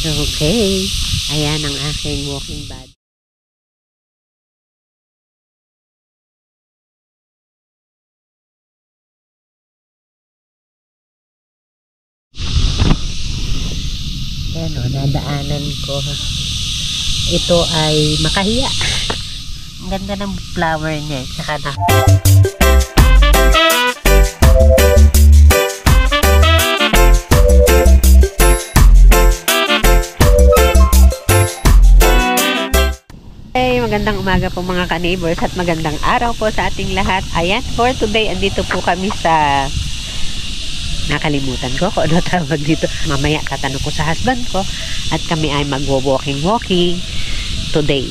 Okay, ayan ang aking walking bag. Ayan o, nadaanan ko. Ito ay makahiya. Ang ganda ng flower niya. Tsaka na. Magandang umaga po mga ka-neighbors at magandang araw po sa ating lahat. Ayan, for today, andito po kami sa nakalimutan ko kung ano tawag dito. Mamaya tatanong ko sa husband ko at kami ay mag-walking today.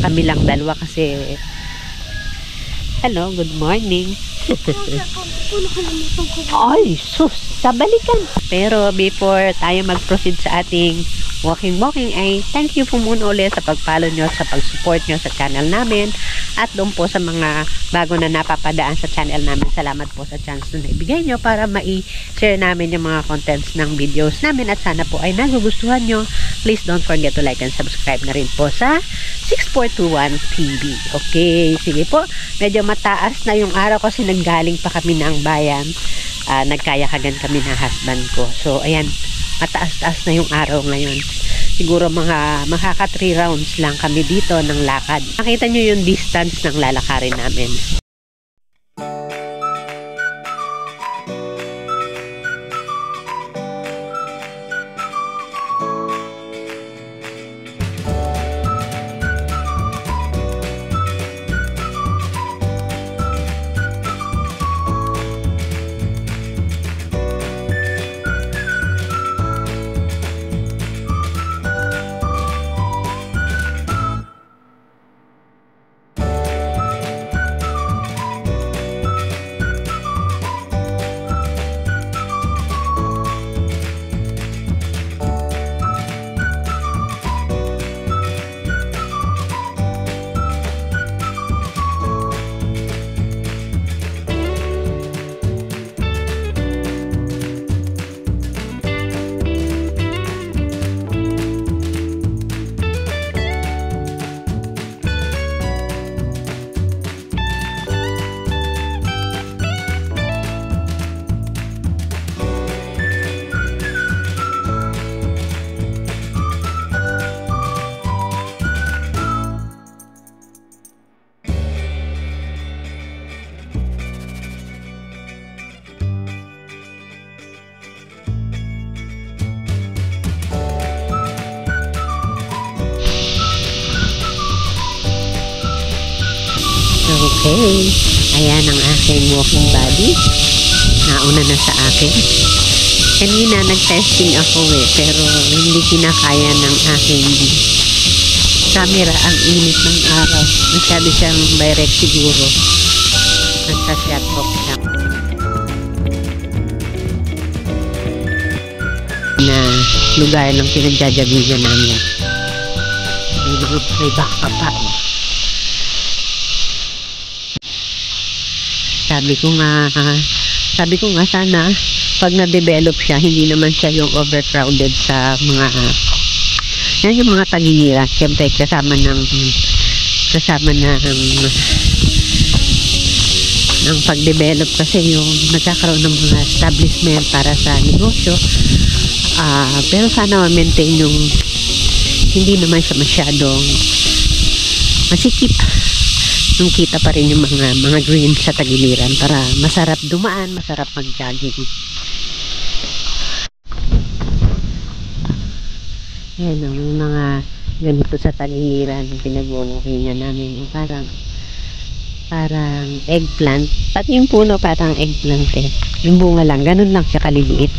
Kami lang dalawa kasi hello, good morning. Ay, sus, sa balikan. Pero before tayo mag-proceed sa ating walking ay thank you po muna ulit sa pag-follow nyo, sa pag-support nyo sa channel namin at doon po sa mga bago na napapadaan sa channel namin. Salamat po sa chance na ibigay nyo para mai-share namin yung mga contents ng videos namin at sana po ay nagugustuhan nyo. Please don't forget to like and subscribe na rin po sa 6421 TV. Okay, sige po. Medyo mataas na yung araw kasi nanggaling pa kami ng bayan. Nagkayakagan kami ng husband ko. So, ayan, mataas-taas na yung araw ngayon. Siguro makaka 3 rounds lang kami dito ng lakad. Nakita nyo yung distance ng lalakarin namin. Okay, ayan ang aking walking body. Nauna na sa akin. Kanina nag-testing ako pero hindi kinakaya ng aking camera ang init ng araw. Masyado siyang direct siguro. Nagsa-shut off siya. Na lugar ng pinagjajagugan namin. May baka pa. Sabi ko nga sana pag na-develop siya, hindi naman siya yung overcrowded sa mga yan yung mga tagiliran. Siyempre kasama ng pag-develop kasi yung nagkakaroon ng mga establishment para sa negosyo. Pero sana ma-maintain yung hindi naman siya masyadong masikip. Yung kita pa rin yung mga green sa tagiliran para masarap dumaan, masarap mag-jogging. Yan ang mga ganito sa tagiliran pinag-walking namin. Parang eggplant. Pati yung puno parang eggplant eh. Yung bunga lang, ganun lang siya kaliliit.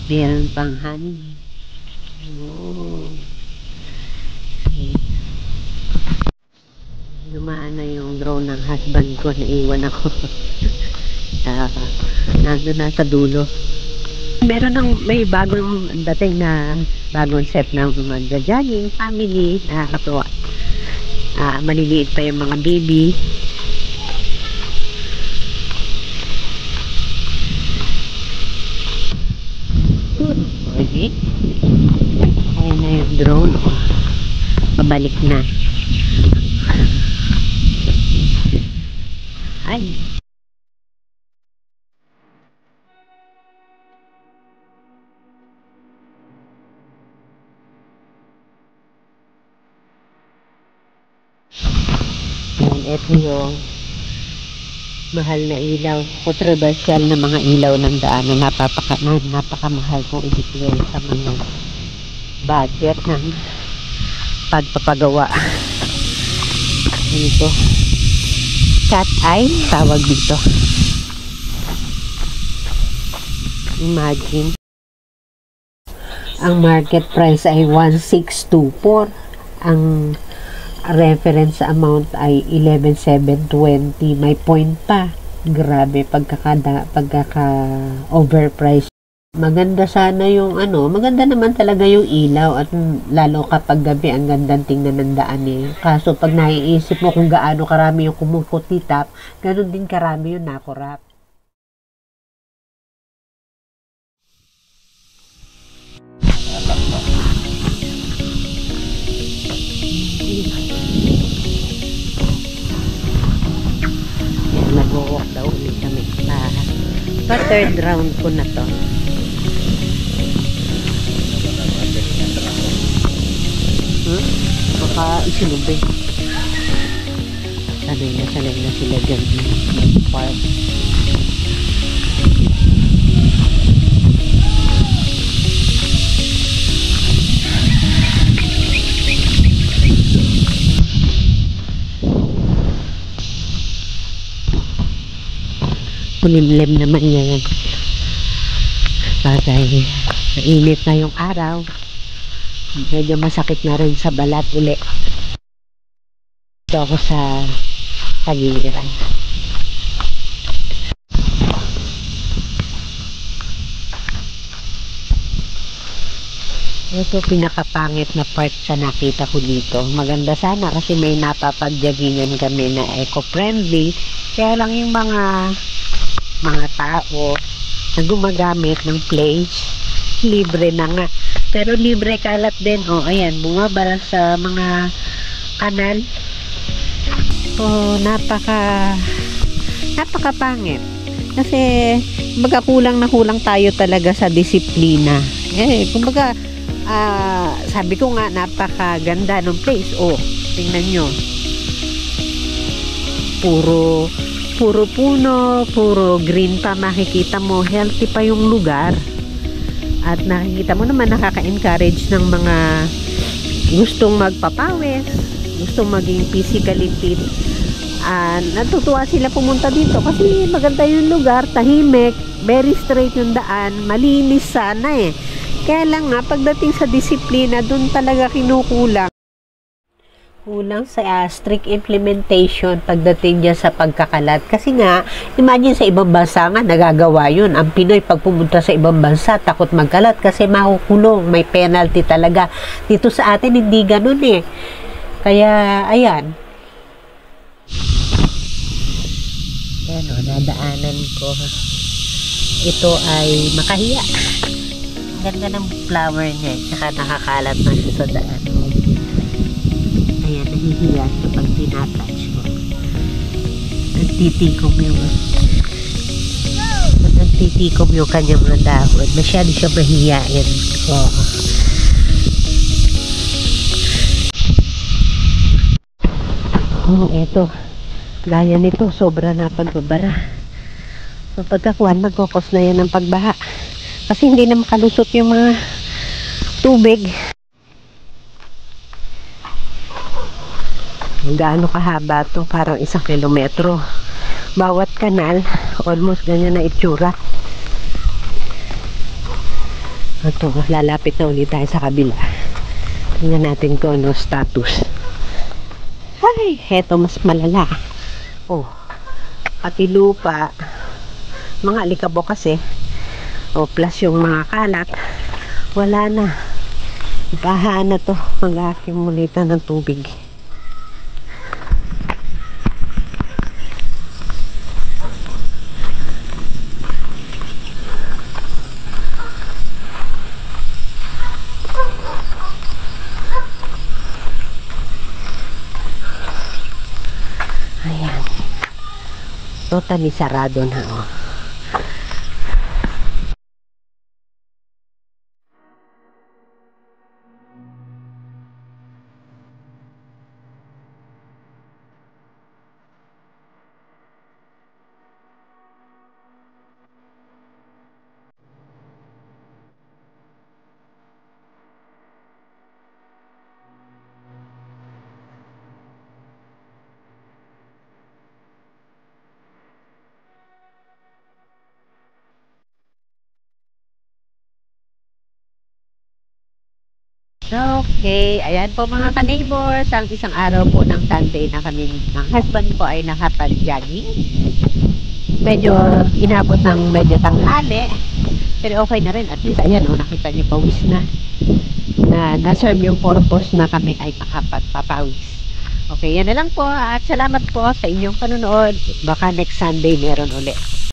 Meron pang honey. Oh. Okay. Dumaan na yung drone ng husband ko. Naiwan ako. Nandun na sa dulo. May bagong dating na bagong set ng magja-jogging family. Nakakatuwa. maliliit pa yung mga baby. Okay. Ayan na yung drone. Pabalik na. Ay. Ito yung mahal na ilaw, controversial na mga ilaw ng daan na napakamahal kung i-declare sa mga budget ng pagpapagawa. Ito, cat eye tawag dito. Imagine, ang market price ay 1,624, ang reference amount ay 11,720. May point pa. Grabe, pagkaka overpriced. Maganda sana yung maganda naman talaga yung ilaw, at lalo kapag gabi ang gandang tingnan ng daan eh. Kaso pag naiisip mo kung gaano karami yung kumukutitap, ganun din karami yung nakurap. Nag-walk daw ulit kami pa third round ko na to. Baka isinubay. Sanay na sila dyan park. Kulimlim naman yan. Kasi mainit na yung araw. Medyo masakit na rin sa balat uli. Ito ako sa Tagiliran. Ito pinakapangit na part sa nakita ko dito. Maganda sana kasi may napapagjagingan kami na eco-friendly. Kaya lang yung mga tao na gumagamit ng place, libre na nga. Pero libre kalat din. Ayan, bumabara sa mga kanal. Napakapangit. Kasi, kumbaga kulang tayo talaga sa disiplina. Kumbaga, sabi ko nga, napakaganda ng place. Tingnan nyo. Puro puno, puro green pa makikita mo, healthy pa yung lugar. At nakikita mo naman, nakaka-encourage ng mga gustong magpapawis, gustong maging physically fit. Natutuwa sila pumunta dito kasi maganda yung lugar, tahimik, very straight yung daan, malinis sana eh. Kaya lang nga, pagdating sa disiplina, dun talaga kinukulang. Kulang sa strict implementation pagdating dyan sa pagkakalat. Kasi nga, imagine sa ibang bansa nga, nagagawa yun. Ang Pinoy, pag pumunta sa ibang bansa, takot magkalat kasi makukulong. May penalty talaga. Dito sa atin, hindi ganun eh. Kaya, ayan. Ayan o, nadaanan ko. Ito ay makahiya. Ang ganda ng flower niya. Saka nakakalat na siya sa daan. Ayan, nahihiya siya pag tinatouch mo. Nagtitikom yung kanyang mga dahon. Masyado siya mahihiyain. Eto. Gaya nito, sobra na pagbabara. So, pagkakuhan, magkukos na yan ng pagbaha. Kasi hindi na makalusot yung mga tubig. Gaano kahaba to? Parang 1 kilometro. Bawat kanal, almost ganyan na itsura. Ito, lalapit na ulit tayo sa kabila. Tingnan natin kung ano status. Ay, heto mas malala. Pati lupa. Mga alikabok kasi. Plus yung mga kalat. Wala na. Baha na to. Mag-accumulate ng tubig. Totally sarado na, oh. Okay, ayan po mga ka-neighbors, ang isang araw po ng Sunday na kami ng husband ko ay nakapag-jogging. Medyo inabot ng medyo tanghali, pero okay na rin. At least, ayan, nakita niyo pawis na na-serve yung purpose na kami ay makapagpapawis. Okay, yan na lang po at salamat po sa inyong panunood. Baka next Sunday meron ulit.